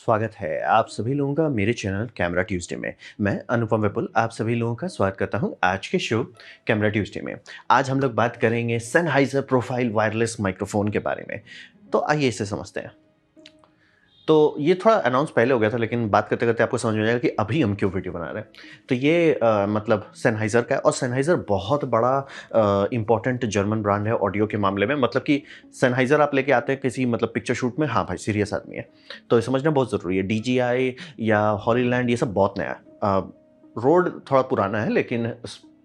स्वागत है आप सभी लोगों का मेरे चैनल कैमरा ट्यूज़डे में। मैं अनुपम विपुल आप सभी लोगों का स्वागत करता हूं आज के शो कैमरा ट्यूज़डे में। आज हम लोग बात करेंगे सनहाइज़र प्रोफाइल वायरलेस माइक्रोफ़ोन के बारे में। तो आइए इसे समझते हैं। तो ये थोड़ा अनाउंस पहले हो गया था लेकिन बात करते-करते आपको समझ में आ जाएगा कि अभी हम क्यों वीडियो बना रहे हैं। तो ये मतलब सनहाइज़र का है और सनहाइज़र बहुत बड़ा इम्पोर्टेंट जर्मन ब्रांड है ऑडियो के मामले में। मतलब कि सनहाइज़र आप लेके आते हैं किसी मतलब पिक्चर शूट में, हाँ भाई सीरियस आदमी है। तो ये समझना बहुत ज़रूरी है। डीजीआई या हॉलीलैंड ये सब बहुत नया है। रोड थोड़ा पुराना है लेकिन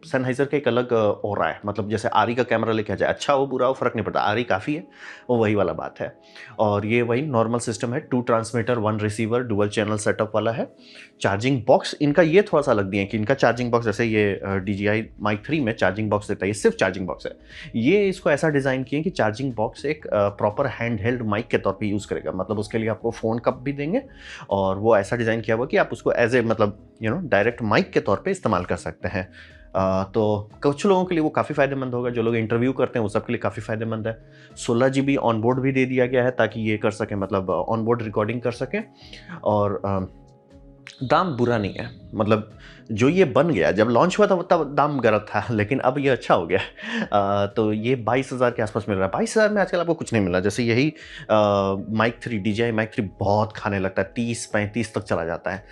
सनहाइज़र का एक अलग ऑरा है। मतलब जैसे आरी का कैमरा लेके आ जाए, अच्छा हो बुरा हो फ़र्क नहीं पड़ता, आरी काफ़ी है, वो वही वाला बात है। और ये वही नॉर्मल सिस्टम है, 2 transmitter 1 receiver dual channel setup वाला है। चार्जिंग बॉक्स इनका ये थोड़ा-सा अलग दिए हैं कि इनका चार्जिंग बॉक्स जैसे ये DJI Mic 3 में चार्जिंग बॉक्स देता है, ये सिर्फ़ चार्जिंग बॉक्स है। ये इसको ऐसा डिज़ाइन किए हैं कि चार्जिंग बॉक्स एक प्रॉपर हैंड हेल्ड माइक के तौर पे यूज़ करेगा। मतलब उसके लिए आपको फ़ोन कप भी देंगे और वो ऐसा डिज़ाइन किया हुआ है कि आप उसको एज़ ए मतलब डायरेक्ट माइक के तौर पे इस्तेमाल कर सकते हैं। तो कुछ लोगों के लिए वो काफ़ी फ़ायदेमंद होगा, जो लोग इंटरव्यू करते हैं वो सब के लिए काफ़ी फ़ायदेमंद है। 16 जीबी ऑन बोर्ड भी दे दिया गया है ताकि ये कर सकें मतलब ऑन बोर्ड रिकॉर्डिंग कर सकें और दाम बुरा नहीं है। मतलब जो ये बन गया जब लॉन्च हुआ था तब दाम गलत था लेकिन अब ये अच्छा हो गया। तो ये 22,000 के आसपास मिल रहा है। 22,000 में आजकल आपको कुछ नहीं मिल रहा। जैसे यही माइक 3 DJI माइक 3 बहुत खाने लगता है, 30-35 तक चला जाता है।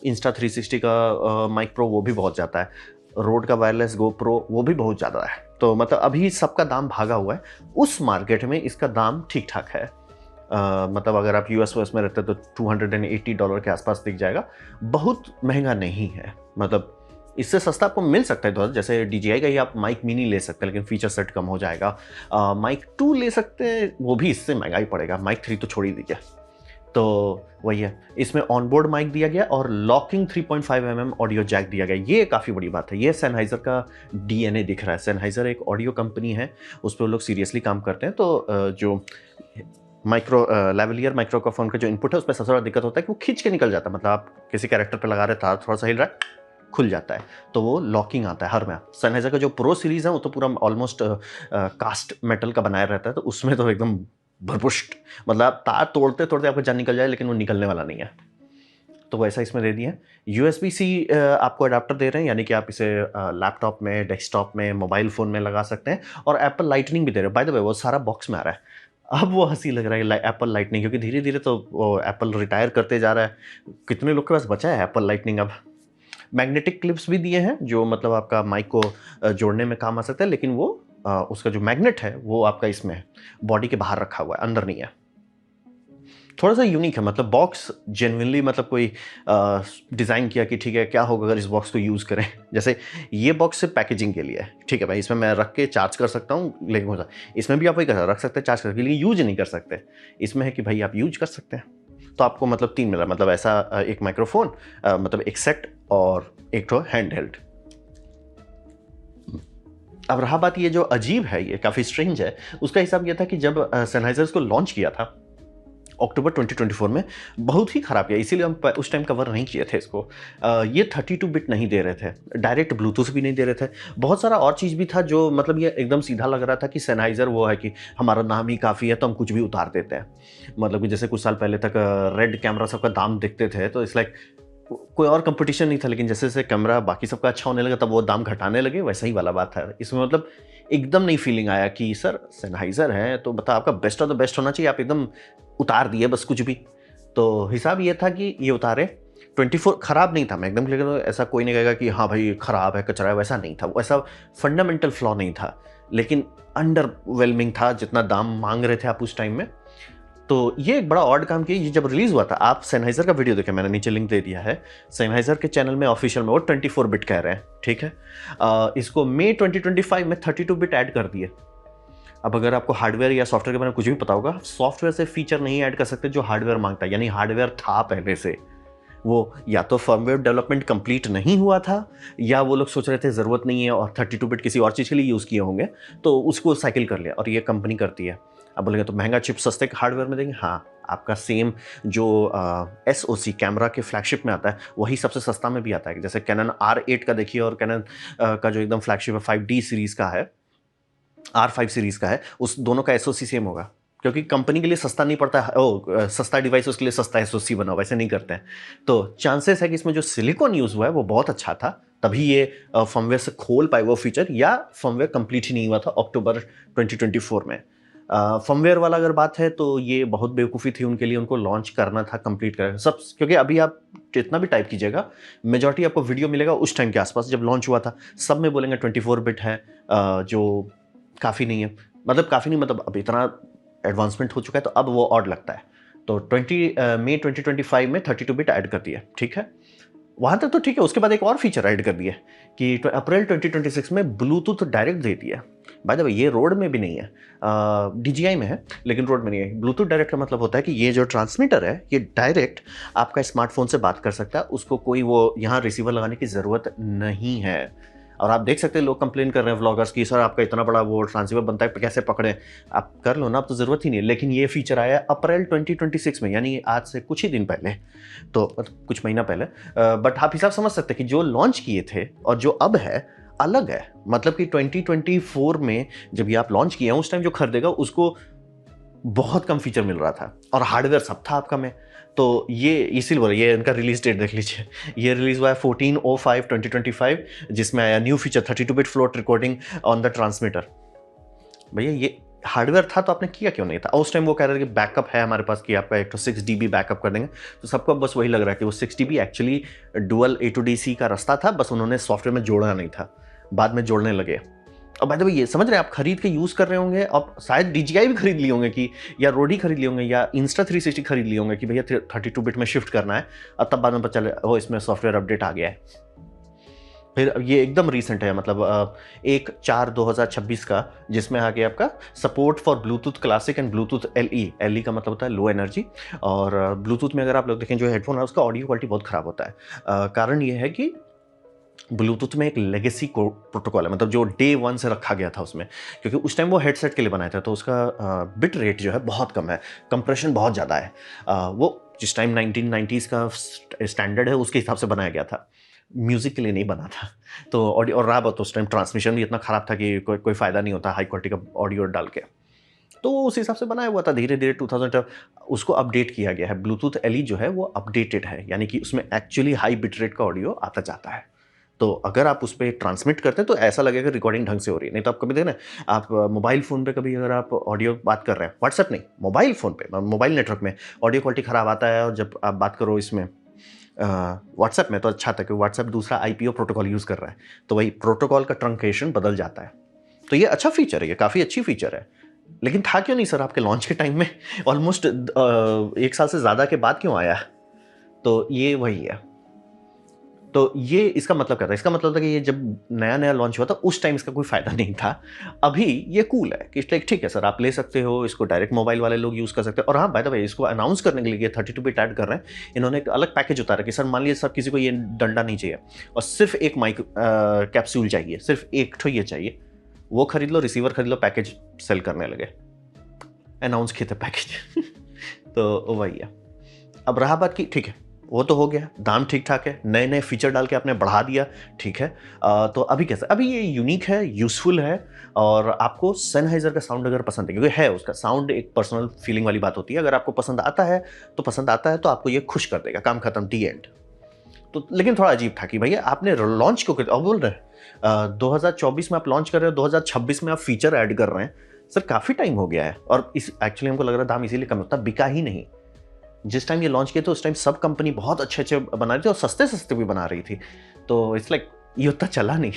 Insta360 का माइक प्रो वो भी बहुत जाता है। रोड का वायरलेस GoPro वो भी बहुत ज़्यादा है। तो मतलब अभी सबका दाम भागा हुआ है। उस मार्केट में इसका दाम ठीक-ठाक है। मतलब अगर आप यूएस में रहते हैं तो $280 के आसपास दिख जाएगा। बहुत महंगा नहीं है। मतलब इससे सस्ता आपको मिल सकता है थोड़ा, जैसे DJI का ही आप माइक मिनी ले सकते हैं लेकिन फीचर सेट कम हो जाएगा। माइक 2 ले सकते हैं, वो भी इससे महंगा ही पड़ेगा। माइक 3 तो छोड़ ही दीजिए। तो वही है, इसमें ऑनबोर्ड माइक दिया गया और लॉकिंग 3.5 ऑडियो जैक दिया गया। ये काफ़ी बड़ी बात है। ये सनहाइज़र का डीएनए दिख रहा है। सनहाइज़र एक ऑडियो कंपनी है, उस पे वो लोग सीरियसली काम करते हैं। तो जो लैवलियर माइक्रोफोन का जो इनपुट है उसमें सबसे बड़ा दिक्कत होता है कि वो खींच के निकल जाता है। मतलब आप किसी कैरेक्टर पे लगा रहे तार थोड़ा-सा हिल रहा है, खुल जाता है। तो वो लॉकिंग आता है हर में। सनहाइज़र का जो प्रो सीरीज़ है वो तो पूरा ऑलमोस्ट कास्ट मेटल का बनाया रहता है, तो उसमें तो एकदम भरपुष्ट, मतलब आप तार तोड़ते-तोड़ते आपका जान निकल जाए लेकिन वो निकलने वाला नहीं है। तो वैसा इसमें दे दिया है। USB-C आपको अडैप्टर दे रहे हैं, यानी कि आप इसे लैपटॉप में, डेस्कटॉप में, मोबाइल फ़ोन में लगा सकते हैं और एप्पल लाइटनिंग भी दे रहे हैं। बाय द वे वो सारा बॉक्स में आ रहा है। अब वो हँसी लग रहा है एप्पल लाइटनिंग, क्योंकि धीरे-धीरे तो वो एप्पल रिटायर करते जा रहा है। कितने लोग के पास बचा है एप्पल लाइटनिंग अब? मैग्नेटिक क्लिप्स भी दिए हैं जो मतलब आपका माइक को जोड़ने में काम आ सकता है, लेकिन वो उसका जो मैग्नेट है वो आपका इसमें है, बॉडी के बाहर रखा हुआ है, अंदर नहीं है। थोड़ा-सा यूनिक है, मतलब बॉक्स जेन्युइनली मतलब कोई डिज़ाइन किया कि ठीक है, क्या होगा अगर इस बॉक्स को यूज़ करें। जैसे ये बॉक्स सिर्फ़ पैकेजिंग के लिए है, ठीक है भाई, इसमें मैं रख के चार्ज कर सकता हूँ, लेकिन होता इसमें भी आप वही कर रख सकते हैं चार्ज करके, लेकिन यूज़ नहीं कर सकते। इसमें है कि भाई आप यूज़ कर सकते हैं। तो आपको मतलब 3 मिला, मतलब ऐसा एक माइक्रोफ़ोन, मतलब एक सेट और एक ठो हैंडहेल्ड। अब रहा बात, ये जो अजीब है, ये काफ़ी स्ट्रेंज है, उसका हिसाब ये था कि जब सनहाइज़र इसको लॉन्च किया था अक्टूबर 2024 में, बहुत ही खराब किया, इसीलिए हम उस टाइम कवर नहीं किए थे इसको। ये 32 बिट नहीं दे रहे थे, डायरेक्ट ब्लूटूथ भी नहीं दे रहे थे, बहुत सारा और चीज़ भी था जो मतलब ये एकदम सीधा लग रहा था कि सनहाइज़र वो है कि हमारा नाम ही काफ़ी है तो हम कुछ भी उतार देते हैं। मतलब कि जैसे कुछ साल पहले तक रेड कैमरा सबका दाम देखते थे तो इट्स लाइक कोई और कंपटीशन नहीं था, लेकिन जैसे-जैसे कैमरा बाकी सबका अच्छा होने लगा तब वो दाम घटाने लगे, वैसा ही वाला बात है। इसमें मतलब एकदम नहीं फीलिंग आया कि सर सनहाइज़र है तो मतलब आपका बेस्ट ऑफ द बेस्ट होना चाहिए, आप एकदम उतार दिए बस कुछ भी। तो हिसाब ये था कि ये उतारे, 24 खराब नहीं था, मैं एकदम क्लियर करूँ, ऐसा कोई नहीं कहेगा कि हाँ भाई खराब है, कचरा है, वैसा नहीं था। वैसा फंडामेंटल फ्लॉ नहीं था, लेकिन अंडरवेलमिंग था जितना दाम माँग रहे थे आप उस टाइम में। तो ये एक बड़ा ऑड काम किया। ये जब रिलीज़ हुआ था, आप सनहाइज़र का वीडियो देखें, मैंने नीचे लिंक दे दिया है। सनहाइज़र के चैनल में ऑफिशियल में वो 24 बिट कह रहे हैं, ठीक है। इसको मई 2025 में 32 बिट ऐड कर दिए। अब अगर आपको हार्डवेयर या सॉफ्टवेयर के बारे में कुछ भी पता होगा, सॉफ्टवेयर से फीचर नहीं ऐड कर सकते जो हार्डवेयर मांगता है, यानी हार्डवेयर था पहले से, वो या तो फर्मवेयर डेवलपमेंट कंप्लीट नहीं हुआ था, या वो लोग सोच रहे थे ज़रूरत नहीं है और 32 बिट किसी और चीज़ के लिए यूज़ किए होंगे, तो उसको साइकिल कर लिया, और ये कंपनी करती है। अब बोलेंगे तो महंगा चिप सस्ते हार्डवेयर में देंगे, हाँ, आपका सेम जो एसओसी कैमरा के फ्लैगशिप में आता है वही सबसे सस्ता में भी आता है। जैसे कैनन R8 का देखिए और कैनन का जो एकदम फ्लैगशिप है 5D सीरीज़ का है, R5 सीरीज़ का है, उस दोनों का एसओसी सेम होगा। क्योंकि कंपनी के लिए सस्ता नहीं पड़ता है, सस्ता डिवाइस उसके लिए सस्ता एसओसी बना, वैसे नहीं करते हैं। तो चांसेस है कि इसमें जो सिलिकॉन यूज़ हुआ है वो बहुत अच्छा था, तभी ये फर्मवेयर से खोल पाए वो फीचर, या फर्मवेयर कंप्लीट ही नहीं हुआ था अक्टूबर 2024 में। फर्मवेयर वाला अगर बात है तो ये बहुत बेवकूफ़ी थी उनके लिए, उनको लॉन्च करना था कंप्लीट कर सब, क्योंकि अभी आप जितना भी टाइप कीजिएगा मेजॉरिटी आपको वीडियो मिलेगा उस टाइम के आसपास जब लॉन्च हुआ था। सब में बोलेंगे 24 बिट है, जो काफ़ी नहीं है, मतलब काफ़ी नहीं, मतलब अब इतना एडवांसमेंट हो चुका है तो अब वो ऑड लगता है। तो मई 2025 में 32 बिट ऐड कर दिया, ठीक है, वहाँ तक तो ठीक है। उसके बाद एक और फीचर ऐड कर दिया कि अप्रैल 2026 में ब्लूटूथ डायरेक्ट दे दिया। बाय द वे ये रोड में भी नहीं है, DJI में है लेकिन रोड में नहीं है। ब्लूटूथ डायरेक्ट का मतलब होता है कि ये जो ट्रांसमीटर है ये डायरेक्ट आपका स्मार्टफोन से बात कर सकता है, उसको कोई वो यहाँ रिसीवर लगाने की ज़रूरत नहीं है। और आप देख सकते हैं लोग कंप्लेन कर रहे हैं व्लॉगर्स की, सर आपका इतना बड़ा वो ट्रांसीवर बनता है कैसे पकड़ें, आप कर लो ना, अब तो ज़रूरत ही नहीं है। लेकिन ये फीचर आया अप्रैल 2026 में, यानी आज से कुछ ही दिन पहले, तो मतलब कुछ महीना पहले। बट आप हिसाब समझ सकते हैं कि जो लॉन्च किए थे और जो अब है अलग है। मतलब कि 2024 में जब ये आप लॉन्च किए हैं उस टाइम जो खरीदेगा उसको बहुत कम फीचर मिल रहा था और हार्डवेयर सब था आपका में। तो ये इसीलिए बोला, ये इनका रिलीज डेट देख लीजिए, ये रिलीज हुआ है 14/05/2025, जिसमें आया new feature 32 bit float recording on the transmitter. भैया ये हार्डवेयर था तो आपने किया क्यों नहीं था? उस टाइम वो कह रहे थे कि बैकअप है हमारे पास कि आपका एक तो 6 DB बैकअप कर देंगे, तो सबको बस वही लग रहा है कि वो 6 DB एक्चुअली डुअल A2DC का रास्ता था, बस उन्होंने सॉफ्टवेयर में जोड़ना नहीं था, बाद में जोड़ने लगे। और बाय द वे ये समझ रहे हैं आप, खरीद के यूज़ कर रहे होंगे और शायद DJI भी खरीद लिए होंगे कि, या रोडी खरीद लिए होंगे, या Insta360 खरीद लिए होंगे कि भैया 32 बिट में शिफ्ट करना है, और तब बाद में पता चले ओ इसमें सॉफ्टवेयर अपडेट आ गया है। फिर ये एकदम रीसेंट है, मतलब 1/4/2026 का, जिसमें आ गया आपका support for Bluetooth classic and Bluetooth LE का मतलब होता है लो एनर्जी। और ब्लूटूथ में अगर आप लोग देखें जो हेडफोन है उसका ऑडियो क्वालिटी बहुत ख़राब होता है। कारण ये है कि ब्लूटूथ में एक लेगेसी प्रोटोकॉल है, मतलब जो डे 1 से रखा गया था उसमें, क्योंकि उस टाइम वो हेडसेट के लिए बनाया था, तो उसका बिट रेट जो है बहुत कम है, कंप्रेशन बहुत ज़्यादा है। वो जिस टाइम 1990s का स्टैंडर्ड है उसके हिसाब से बनाया गया था, म्यूज़िक के लिए नहीं बना था। तो ऑडियो और रहा तो उस टाइम ट्रांसमिशन भी इतना ख़राब था कि कोई फ़ायदा नहीं होता हाई क्वालिटी का ऑडियो डाल के, तो उस हिसाब से बनाया हुआ था। धीरे धीरे 2000 उसको अपडेट किया गया है। ब्लूटूथ LE जो है वो अपडेटेड है, यानी कि उसमें एक्चुअली हाई बिट रेट का ऑडियो आता जाता है। तो अगर आप उस पर ट्रांसमिट करते हैं तो ऐसा लगेगा रिकॉर्डिंग ढंग से हो रही है। नहीं तो आप कभी देखें ना, आप मोबाइल फ़ोन पे कभी अगर आप ऑडियो बात कर रहे हैं, व्हाट्सएप नहीं, मोबाइल फ़ोन पे, मोबाइल नेटवर्क में ऑडियो क्वालिटी ख़राब आता है, और जब आप बात करो इसमें व्हाट्सएप में तो अच्छा था कि व्हाट्सएप दूसरा IPO प्रोटोकॉल यूज़ कर रहा है, तो वही प्रोटोकॉल का ट्रंकेशन बदल जाता है। तो ये अच्छा फीचर है, ये काफ़ी अच्छी फीचर है, लेकिन था क्यों नहीं सर आपके लॉन्च के टाइम में? ऑलमोस्ट 1 साल से ज़्यादा के बाद क्यों आया? तो ये वही है। तो ये इसका मतलब क्या था? इसका मतलब था कि ये जब नया-नया लॉन्च हुआ था उस टाइम इसका कोई फ़ायदा नहीं था। अभी ये कूल है कि लाइक ठीक है सर, आप ले सकते हो इसको, डायरेक्ट मोबाइल वाले लोग यूज़ कर सकते हैं। और हाँ, बाय द वे इसको अनाउंस करने के लिए 32 बिट ऐड कर रहे हैं। इन्होंने एक अलग पैकेज उतारा कि सर मान लीजिए सर किसी को ये डंडा नहीं चाहिए और सिर्फ़ एक माइक कैप्सूल चाहिए, सिर्फ़ एक ठो ये चाहिए, वो खरीद लो, रिसीवर खरीद लो, पैकेज सेल करने लगे। अनाउंस किए थे पैकेज तो वही है। अब रहा बात की, ठीक है वो तो हो गया, दाम ठीक ठाक है, नए नए फीचर डाल के आपने बढ़ा दिया, ठीक है। तो अभी कैसा, अभी ये यूनिक है, यूज़फुल है, और आपको सेनहाइजर का साउंड अगर पसंद है, क्योंकि है उसका साउंड एक पर्सनल फीलिंग वाली बात होती है, अगर आपको पसंद आता है तो पसंद आता है, तो आपको ये खुश कर देगा, काम खत्म, डी एंड। तो लेकिन थोड़ा अजीब था कि भैया आपने लॉन्च क्यों कर, अब बोल रहे हैं 2024 में आप लॉन्च कर रहे हो, 2026 में आप फीचर ऐड कर रहे हैं। सर काफ़ी टाइम हो गया है, और इस एक्चुअली हमको लग रहा है दाम इसीलिए कम होता, बिका ही नहीं। जिस टाइम ये लॉन्च किए थे उस टाइम सब कंपनी बहुत अच्छे अच्छे बना रही थी और सस्ते सस्ते भी बना रही थी, तो इट्स लाइक ये उतना चला नहीं।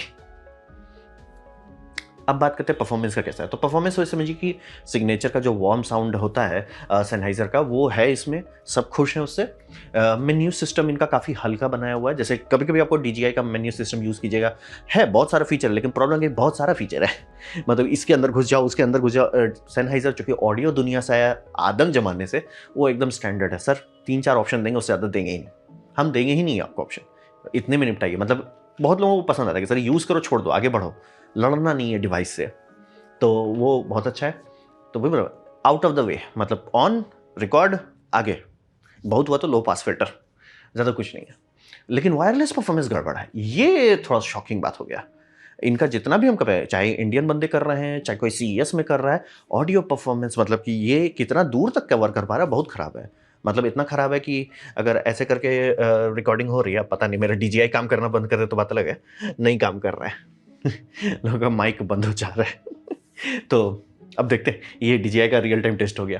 अब बात करते हैं परफॉर्मेंस का कैसा है। तो परफॉर्मेंस वैसे समझिए कि सिग्नेचर का जो वार्म साउंड होता है सेनहाइजर का, वो है इसमें, सब खुश हैं उससे। मेन्यू सिस्टम इनका काफ़ी हल्का बनाया हुआ है, जैसे कभी कभी आपको DJI का मेन्यू सिस्टम यूज़ कीजिएगा, है बहुत सारा फीचर, लेकिन प्रॉब्लम है बहुत सारा फीचर है मतलब इसके अंदर घुस जाओ, उसके अंदर घुस जाओ। सेनहाइजर चूँकि ऑडियो दुनिया से आया आदम जमाने से, वो एकदम स्टैंडर्ड है। सर 3-4 ऑप्शन देंगे, उससे ज़्यादा देंगे ही नहीं, हम देंगे ही नहीं आपको ऑप्शन, इतने में निपटाइए। मतलब बहुत लोगों को पसंद आता है कि सर यूज़ करो, छोड़ दो, आगे बढ़ो, लड़ना नहीं है डिवाइस से, तो वो बहुत अच्छा है। तो वही बराबर आउट ऑफ द वे, मतलब ऑन रिकॉर्ड, आगे बहुत हुआ तो लो पास फिल्टर, ज़्यादा कुछ नहीं है। लेकिन वायरलेस परफॉर्मेंस गड़बड़ है, ये थोड़ा शॉकिंग बात हो गया। इनका जितना भी हम कर रहे हैं, चाहे इंडियन बंदे कर रहे हैं, चाहे कोई सीईएस में कर रहा है, ऑडियो परफॉर्मेंस मतलब कि ये कितना दूर तक कवर कर पा रहा है, बहुत ख़राब है। मतलब इतना ख़राब है कि अगर ऐसे करके रिकॉर्डिंग हो रही है, पता नहीं मेरा डीजीआई काम करना बंद कर दे तो बात अलग है, नहीं काम कर रहा है। लोगों का माइक बंद हो जा रहा है। तो अब देखते हैं, ये डीजीआई का रियल टाइम टेस्ट हो गया।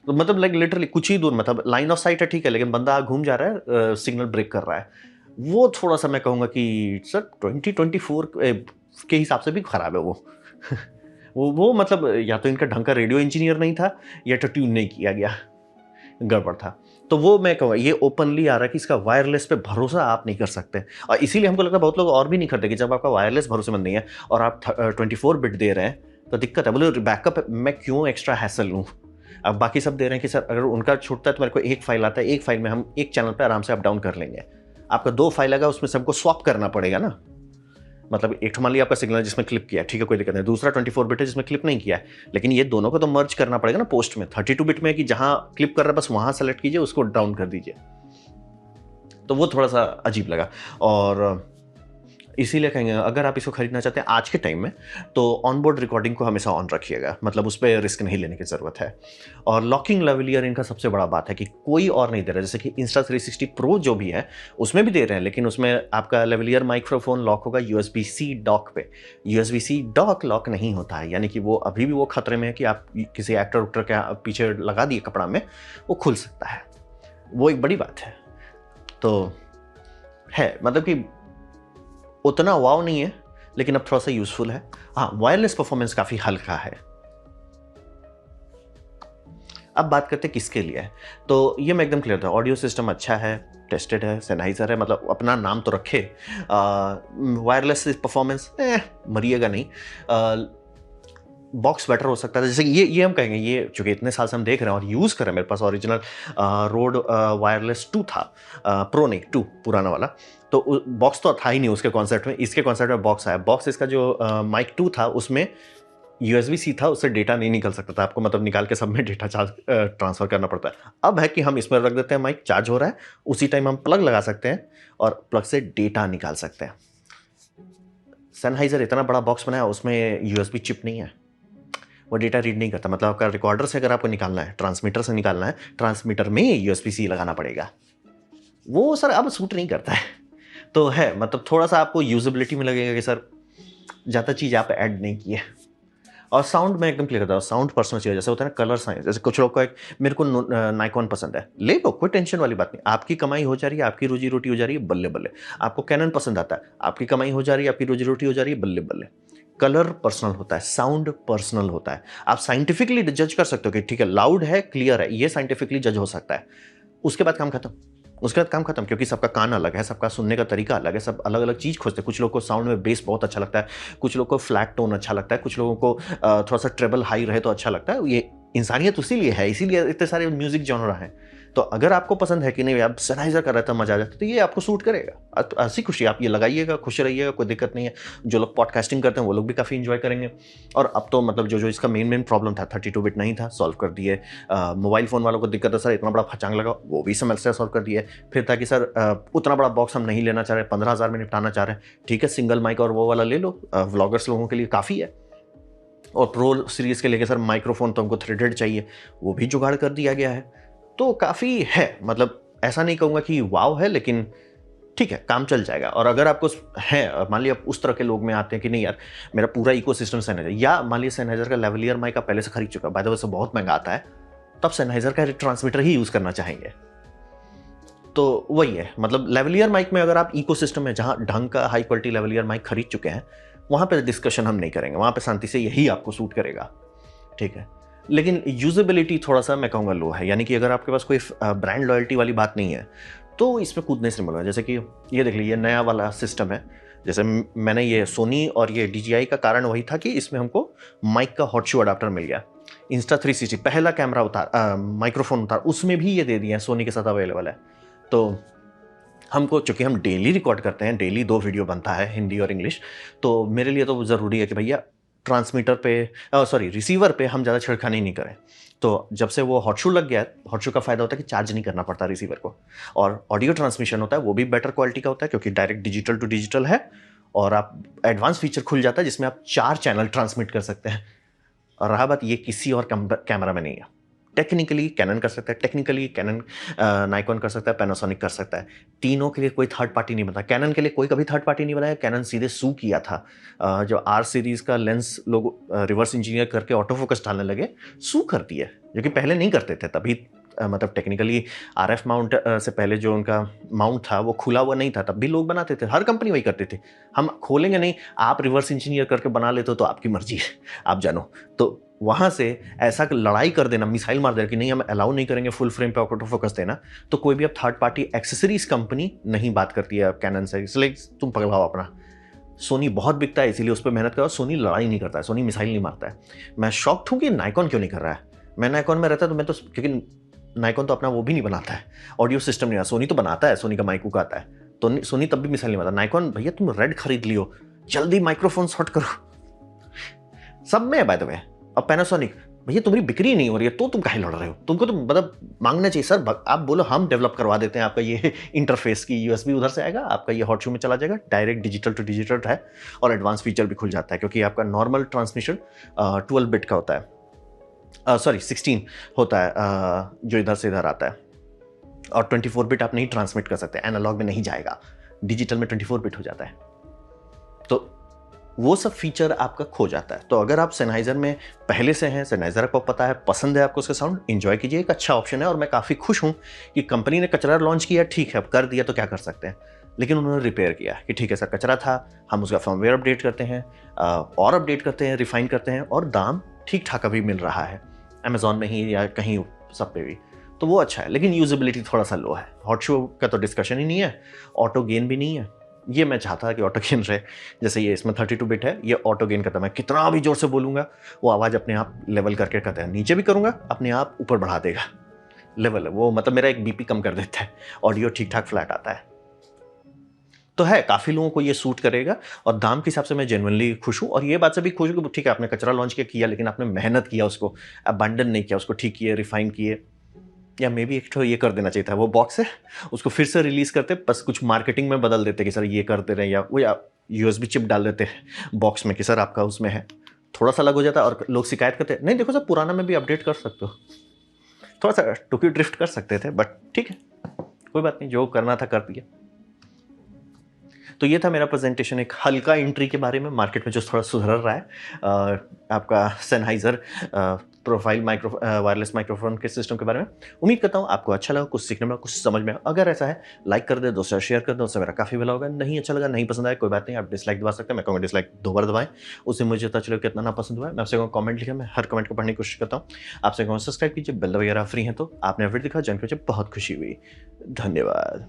तो मतलब लाइक लिटरली कुछ ही दूर, मतलब लाइन ऑफ साइट है ठीक है, लेकिन बंदा घूम जा रहा है, सिग्नल ब्रेक कर रहा है। वो थोड़ा-सा मैं कहूँगा कि सर 2024 के हिसाब से भी खराब है वो। वो मतलब या तो इनका ढंग का रेडियो इंजीनियर नहीं था या तो ट्यून नहीं किया गया, गड़बड़ था। तो वो मैं कहूँगा ये ओपनली आ रहा है कि इसका वायरलेस पे भरोसा आप नहीं कर सकते, और इसीलिए हमको लगता है बहुत लोग और भी नहीं करते कि जब आपका वायरलेस भरोसेमंद नहीं है और आप 24 बिट दे रहे हैं तो दिक्कत है। बोले बैकअप मैं क्यों एक्स्ट्रा हैसल लूँ? अब बाकी सब दे रहे हैं कि सर अगर उनका छूटता है तो मेरे को एक फाइल आता है, एक फाइल में हम एक चैनल पे आराम से अप डाउन कर लेंगे। आपका 2 फाइल आएगा, उसमें सबको स्वैप करना पड़ेगा ना। मतलब एक मान लिया आपका सिग्नल जिसमें क्लिप किया है, ठीक है कोई दिक्कत नहीं, दूसरा 24 बिट है जिसमें क्लिप नहीं किया है, लेकिन ये दोनों को तो मर्ज करना पड़ेगा ना पोस्ट में। 32 बिट में कि जहां क्लिप कर रहा है बस वहां सेलेक्ट कीजिए, उसको डाउन कर दीजिए। तो वो थोड़ा सा अजीब लगा, और इसीलिए कहेंगे अगर आप इसको खरीदना चाहते हैं आज के टाइम में तो ऑनबोर्ड रिकॉर्डिंग को हमेशा ऑन रखिएगा, मतलब उस पर रिस्क नहीं लेने की ज़रूरत है। और लॉकिंग लेवलियर इनका सबसे बड़ा बात है कि कोई और नहीं दे रहा, जैसे कि Insta360 Pro जो भी है उसमें भी दे रहे हैं, लेकिन उसमें आपका लेवलियर माइक्रोफोन लॉक होगा USB-C डॉक पे। USB-C डॉक लॉक नहीं होता है, यानी कि वो अभी भी वो खतरे में है कि आप किसी एक्टर उक्टर के पीछे लगा दिए कपड़ा में, वो खुल सकता है। वो एक बड़ी बात है। तो है मतलब कि उतना वाव नहीं है, लेकिन अब थोड़ा सा यूजफुल है। हाँ, वायरलेस परफॉर्मेंस काफ़ी हल्का है। अब बात करते हैं किसके लिए है, तो ये मैं एकदम क्लियर था। ऑडियो सिस्टम अच्छा है, टेस्टेड है, सेनाइजर है, मतलब अपना नाम तो रखे। वायरलेस परफॉर्मेंस मरिएगा नहीं। बॉक्स बेटर हो सकता है, जैसे कि ये हम कहेंगे, ये चूंकि इतने साल से हम देख रहे हैं और यूज़ कर रहे हैं, मेरे पास ओरिजिनल रोड वायरलेस 2 था, प्रो नहीं 2 पुराना वाला। तो बॉक्स तो था ही नहीं उसके कॉन्सेप्ट में, इसके कॉन्सेप्ट में बॉक्स आया। बॉक्स इसका जो माइक 2 था उसमें USB-C था, उससे डेटा नहीं निकल सकता था, आपको मतलब निकाल के सब में डेटा ट्रांसफर करना पड़ता है। अब है कि हम इसमें रख देते हैं, माइक चार्ज हो रहा है, उसी टाइम हम प्लग लगा सकते हैं और प्लग से डेटा निकाल सकते हैं। सनहाइजर इतना बड़ा बॉक्स बनाया, उसमें USB चिप नहीं है, वो डेटा रीड नहीं करता। मतलब आपका रिकॉर्डर से अगर आपको निकालना है, ट्रांसमीटर से निकालना है, ट्रांसमीटर में USB-C लगाना पड़ेगा, वो सर अब सूट नहीं करता है। तो है मतलब थोड़ा सा आपको यूजेबिलिटी में लगेगा कि सर ज़्यादा चीज़ आप ऐड नहीं की है। और साउंड में एकदम क्लियर करता हूँ, साउंड पर्सनल चाहिए, जैसे होता है ना कलर साइंस, जैसे कुछ लोग को एक मेरे को नाइकॉन पसंद है, ले लो, कोई टेंशन वाली बात नहीं। आपकी कमाई हो जा रही है, आपकी रोजी रोटी हो जा रही है, बल्ले बल्ले। आपको कैनन पसंद आता है, आपकी कमाई हो जा रही है, आपकी रोजी रोटी हो जा रही है, बल्ले बल्ले। कलर पर्सनल होता है, साउंड पर्सनल होता है। आप साइंटिफिकली जज कर सकते हो कि ठीक है लाउड है, क्लियर है, ये साइंटिफिकली जज हो सकता है। उसके बाद काम खत्म, उसके बाद काम खत्म, क्योंकि सबका कान अलग है, सबका सुनने का तरीका अलग है, सब अलग अलग चीज़ खोजते हैं। कुछ लोग को साउंड में बेस बहुत अच्छा लगता है, कुछ लोग को फ्लैट टोन अच्छा लगता है, कुछ लोगों को थोड़ा सा ट्रेबल हाई रहे तो अच्छा लगता है। ये इंसानियत इसीलिए है, इसीलिए इतने सारे म्यूजिक जॉनर हैं। तो अगर आपको पसंद है कि नहीं आप सनहाइजर कर रहे थे मजा आ जाता, तो ये आपको सूट करेगा। हंसी खुशी आप ये लगाइएगा, खुश रहिएगा, कोई दिक्कत नहीं है। जो लोग पॉडकास्टिंग करते हैं वो लोग भी काफ़ी इंजॉय करेंगे। और अब तो मतलब जो इसका मेन प्रॉब्लम था, 32 बिट नहीं था, सॉल्व कर दिए। मोबाइल फ़ोन वालों को दिक्कत है सर इतना बड़ा फचांग लगा, वो भी समस्या सॉल्व कर दिए। फिर था कि सर उतना बड़ा बॉक्स हम नहीं लेना चाह रहे, 15,000 में निपटाना चाह रहे हैं, ठीक है सिंगल माइक और वो वाला ले लो, व्लॉगर्स लोगों के लिए काफ़ी है। और प्रो सीरीज़ के लेके सर माइक्रोफोन तो हमको थ्रेडेड चाहिए, वो भी जुगाड़ कर दिया गया है। तो काफ़ी है, मतलब ऐसा नहीं कहूँगा कि वाव है, लेकिन ठीक है काम चल जाएगा। और अगर आपको है, मान लिया उस तरह के लोग में आते हैं कि नहीं यार मेरा पूरा इकोसिस्टम सैनिटाइजर, या मान लिया सैनिटाइजर का लेवलियर माइक आप पहले से खरीद चुका है, बाय द वे से बहुत महंगा आता है, तब सैनिटाइजर का ट्रांसमीटर ही यूज़ करना चाहेंगे। तो वही है, मतलब लेवलियर माइक में अगर आप इकोसिस्टम में जहाँ ढंग का हाई क्वालिटी लेवलियर माइक खरीद चुके हैं, वहाँ पे डिस्कशन हम नहीं करेंगे, वहाँ पे शांति से यही आपको सूट करेगा, ठीक है। लेकिन यूजेबिलिटी थोड़ा सा मैं कहूँगा लो है, यानी कि अगर आपके पास कोई ब्रांड लॉयल्टी वाली बात नहीं है तो इसमें कूदने से मिलेगा। जैसे कि ये देख लीजिए नया वाला सिस्टम है, जैसे मैंने ये सोनी और ये DJI का कारण वही था कि इसमें हमको माइक का हॉट शू अडाप्टर मिल गया। Insta360 पहला कैमरा माइक्रोफोन उतार, उसमें भी ये दे दिया है, सोनी के साथ अवेलेबल है। तो हमको चूंकि हम डेली रिकॉर्ड करते हैं, डेली 2 वीडियो बनता है हिंदी और इंग्लिश, तो मेरे लिए तो ज़रूरी है कि भैया ट्रांसमीटर पे रिसीवर पे हम ज़्यादा छिड़खानी नहीं करें। तो जब से वो हॉट शू लग गया है, हॉट शू का फ़ायदा होता है कि चार्ज नहीं करना पड़ता रिसीवर को, और ऑडियो ट्रांसमिशन होता है वो भी बेटर क्वालिटी का होता है क्योंकि डायरेक्ट डिजिटल टू डिजिटल है, और आप एडवांस फीचर खुल जाता है जिसमें आप 4 चैनल ट्रांसमिट कर सकते हैं। और रहा बात, ये किसी और कैमरा में नहीं है। टेक्निकली कैनन कर सकता है, टेक्निकली कैनन नाइकॉन कर सकता है, पैनासोनिक कर सकता है। तीनों के लिए कोई थर्ड पार्टी नहीं बना। कैनन के लिए कोई कभी थर्ड पार्टी नहीं बनाया। कैनन सीधे सू किया था। जो आर सीरीज का लेंस लोग रिवर्स इंजीनियर करके ऑटो फोकस डालने लगे, सू कर दिया, जो कि पहले नहीं करते थे। तभी मतलब टेक्निकली आरएफ माउंट से पहले जो उनका माउंट था वो खुला हुआ नहीं था, तब भी लोग बनाते थे। हर कंपनी वही करती थी। हम खोलेंगे नहीं, आप रिवर्स इंजीनियर करके बना लेते हो तो आपकी मर्जी है, आप जानो। तो वहाँ से ऐसा लड़ाई कर देना, मिसाइल मार देना कि नहीं हम अलाउ नहीं करेंगे फुल फ्रेम पे ऑटो फोकस देना, तो कोई भी अब थर्ड पार्टी एक्सेसरीज कंपनी नहीं बात करती है कैनन से। इसलिए तुम पगलाओ अपना। सोनी बहुत बिकता है इसीलिए उस पर मेहनत करो। सोनी लड़ाई नहीं करता है, सोनी मिसाइल नहीं मारता है। मैं शॉक्ड हूँ कि नाइकॉन क्यों नहीं कर रहा है। मैं नाइकॉन में रहता तो मैं तो, क्योंकि नाइकॉन तो अपना वो भी नहीं बनाता है, ऑडियो सिस्टम नहीं आता। सोनी तो बनाता है, सोनी का माइकू का आता है, तो सोनी तब भी मिसाइल नहीं मारता। नाइकॉन भैया तुम रेड खरीद लियो, जल्दी माइक्रोफोन शॉर्ट करो, सब में है बाय द वे। अब पैनासोनिक भैया तुम्हारी बिक्री नहीं हो रही है तो तुम काहे लड़ रहे हो। तुमको तो मतलब मांगना चाहिए सर, आप बोलो हम डेवलप करवा देते हैं आपका ये इंटरफेस की यूएसबी उधर से आएगा, आपका ये हॉट शू में चला जाएगा, डायरेक्ट डिजिटल टू डिजिटल है, और एडवांस फीचर भी खुल जाता है क्योंकि आपका नॉर्मल ट्रांसमिशन 12 बिट का होता है, सॉरी 16 होता है जो इधर से इधर आता है, और 24 बिट आप नहीं ट्रांसमिट कर सकते, एनालॉग में नहीं जाएगा, डिजिटल में 24 बिट हो जाता है। तो वो सब फीचर आपका खो जाता है। तो अगर आप सेनहाइजर में पहले से हैं, सेनहाइजर आपको पता है, पसंद है आपको उसका साउंड, एंजॉय कीजिए, एक अच्छा ऑप्शन है। और मैं काफ़ी खुश हूँ कि कंपनी ने कचरा लॉन्च किया, ठीक है अब कर दिया तो क्या कर सकते हैं, लेकिन उन्होंने रिपेयर किया कि ठीक है सर कचरा था, हम उसका फर्मवेयर अपडेट करते हैं, और अपडेट करते हैं, रिफाइन करते हैं, और दाम ठीक ठाक अभी मिल रहा है अमेजोन में ही या कहीं सब पे भी, तो वो अच्छा है। लेकिन यूजेबिलिटी थोड़ा सा लो है। हॉट शो का तो डिस्कशन ही नहीं है, ऑटो गेन भी नहीं है। ये मैं चाहता था कि ऑटो गेन रहे, जैसे ये इसमें 32 बिट है, ये ऑटो गेन करता है। मैं कितना भी जोर से बोलूँगा वो आवाज़ अपने आप लेवल करके करता है, नीचे भी करूँगा अपने आप ऊपर बढ़ा देगा लेवल, वो मतलब मेरा एक बीपी कम कर देता है, ऑडियो ठीक ठाक फ्लैट आता है। तो है, काफ़ी लोगों को ये सूट करेगा, और दाम के हिसाब से मैं जेन्युइनली खुश हूँ। और ये बात से भी खुश हूँ कि ठीक है आपने कचरा लॉन्च किया, लेकिन आपने मेहनत किया, उसको अबैंडन नहीं किया, उसको ठीक किए, रिफाइन किए। या मे भी एक तो ये कर देना चाहिए था, वो बॉक्स है उसको फिर से रिलीज करते, बस कुछ मार्केटिंग में बदल देते कि सर ये करते रहे, या वो या यूएसबी चिप डाल देते बॉक्स में कि सर आपका उसमें है, थोड़ा सा अलग हो जाता। और लोग शिकायत करते नहीं, देखो सर पुराना में भी अपडेट कर सकते हो, थोड़ा सा टुकी ड्रिफ्ट कर सकते थे, बट ठीक है कोई बात नहीं, जो करना था कर दिया। तो ये था मेरा प्रेजेंटेशन, एक हल्का एंट्री के बारे में मार्केट में जो थोड़ा सुधर रहा है, आपका सेनहाइजर प्रोफाइल वायरलेस माइक्रोफोन के सिस्टम के बारे में। उम्मीद करता हूँ आपको अच्छा लगा, कुछ सीखने में, कुछ समझ में। अगर ऐसा है लाइक कर दे, दोस्तों शेयर कर दो, उससे मेरा काफ़ी भला होगा। नहीं अच्छा लगा, नहीं पसंद आया, कोई बात नहीं, आप डिसलाइक दबा सकते हैं। मैं कहूँगा डिसलाइक 2 बार दबाएं, उससे मुझे पता चले कितना ना पसंद हुआ है। मैं आपसे कहूँ कमेंट लिखा, मैं हर कमेंट को पढ़ने की कोशिश करता हूँ। आपसे कहूँ सब्सक्राइब कीजिए, बेल वगैरह फ्री है तो आपने वीडियो दिखा, जान के मुझे बहुत खुशी हुई। धन्यवाद।